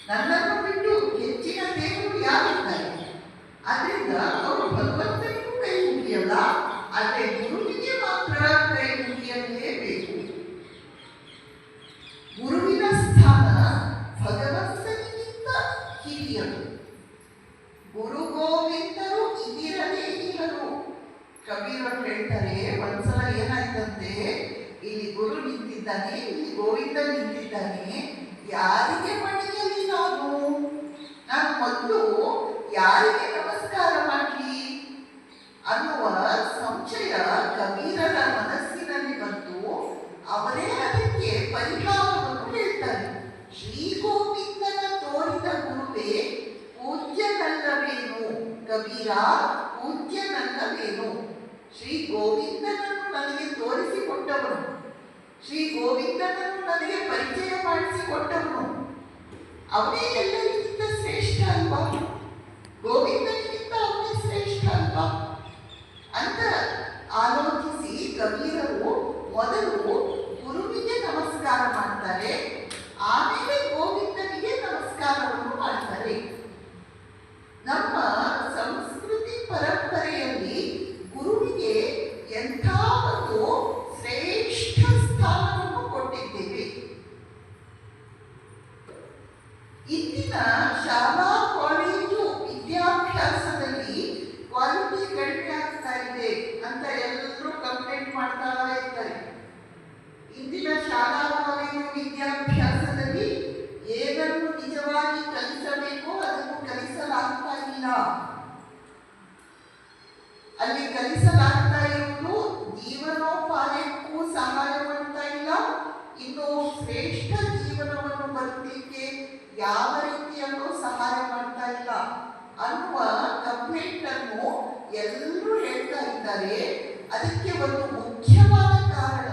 ನನ್ನನ್ನು ಬಿಟ್ಟು ಹೆಚ್ಚಿನ ದೇವರು ಯಾರಿದ್ದಾರೆ? ಆದ್ರಿಂದ ಅವರು ಭಗವಂತನಿಗೂ ಕೈ ಮುಗಿಯಲ್ಲ, ಆದರೆ ಗುರುವಿಗೆ ಮಾತ್ರ ಕೈ ಮುಗಿಯಲೇಬೇಕು. ಗುರುವಿನ ಸ್ಥಾನ ಭಗವಂತನಿಗಿಂತ ಹಿರಿಯರು. ಗುರು ಗೋವಿಂದರು ಇದಿರಲೇ ಇರರು. ಕಬೀರರು ಹೇಳ್ತಾರೆ, ಒಂದ್ಸಲ ಏನಾಯ್ತಂತೆ, ಇಲ್ಲಿ ಗುರು ನಿಂತಿದ್ದಾನೆ, ಇಲ್ಲಿ ಗೋವಿಂದ ನಿಂತಿದ್ದಾನೆ, ಯಾರಿಗೆ ಮಣಿಯಲಿ ನಾನು ಮೊದಲು ಯಾರಿಗೆ ನಮಸ್ಕಾರ ಮಾಡಲಿ ಅನ್ನುವ ಸಂಶಯ ಕಬೀರರ ಮನಸ್ಸಿನಲ್ಲಿ ಬಂತು. ಅವರೇ ಅದಕ್ಕೆ ಪರಿಹಾರವನ್ನು ಹೇಳ್ತಾರೆ. ಶ್ರೀ ಗೋವಿಂದನ ತೋರಿದ ಗುರುವೇ ಪೂಜ್ಯನಲ್ಲವೇನು ಕಬೀರ, ಪೂಜ್ಯನಲ್ಲವೇನು? ಶ್ರೀ ಗೋವಿಂದನನ್ನು ನನಗೆ ತೋರಿಸಿಕೊಟ್ಟವನು, ಶ್ರೀ ಗೋವಿಂದನನ್ನು ನನಗೆ ಪರಿಚಯ ಮಾಡಿಸಿಕೊಟ್ಟವನು, ಅವನೇ ಎಲ್ಲರಿಗಿಂತ ಶ್ರೇಷ್ಠ ಅಲ್ವಾ? ಗೋವಿಂದನಿಗಿಂತ ಅವನೇ ಶ್ರೇಷ್ಠ ಅಲ್ವಾ ಅಂತ ಆಲೋಚಿಸಿ ಕಬೀರರು ಮೊದಲು ಗುರುವಿಗೆ ನಮಸ್ಕಾರ ಮಾಡ್ತಾರೆ, ಆಮೇಲೆ ಗೋವಿಂದನಿಗೆ ನಮಸ್ಕಾರವನ್ನು ಮಾಡ್ತಾರೆ. ನಮ್ಮ ಸಂಸ್ಕೃತಿ ಪರಂಪರೆಯಲ್ಲಿ ಗುರುವಿಗೆ ಎಂಥ ಒಂದು ಶ್ರೇಷ್ಠ ಸ್ಥಾನವನ್ನು ಕೊಟ್ಟಿದ್ದೇವೆ. ಇಂದಿನ ಶಾಲಾ ಕಾಲೇಜು ವಿದ್ಯಾಭ್ಯಾಸದಲ್ಲಿ ಕ್ವಾಲಿಟಿ ಕಡಿಮೆ ಆಗ್ತಾ ಇದೆ ಅಂತ ಎಲ್ಲರೂ ಕಂಪ್ಲೇಂಟ್ ಮಾಡ್ತಾ ಇರ್ತಾರೆ. ಇಂದಿನ ಶಾಲಾ ಕಾಲೇಜು ವಿದ್ಯಾಭ್ಯಾಸದಲ್ಲಿ ಏನನ್ನು ನಿಜವಾಗಿ ಕಲಿಸಬೇಕೋ ಅದನ್ನು ಕಲಿಸಲಾಗ್ತಾ ಇಲ್ಲ. ಅಲ್ಲಿ ಕಲಿಸಲಾಗ್ತಾ ಇರುವುದು ಜೀವನೋಪಾಯಕ್ಕೂ ಸಹಾಯ ಮಾಡ್ತಾ ಇಲ್ಲ, ಇನ್ನು ಶ್ರೇಷ್ಠ ಜೀವನವನ್ನು ಬದುಕಲಿಕ್ಕೆ ಯಾವ ರೀತಿಯಲ್ಲೂ ಸಹಾಯ ಮಾಡ್ತಾ ಇಲ್ಲ ಅನ್ನುವ ಕಂಪ್ಲೇಂಟ್ ಅನ್ನು ಎಲ್ಲರೂ ಹೇಳ್ತಾ ಇದ್ದಾರೆ. ಅದಕ್ಕೆ ಒಂದು ಮುಖ್ಯವಾದ ಕಾರಣ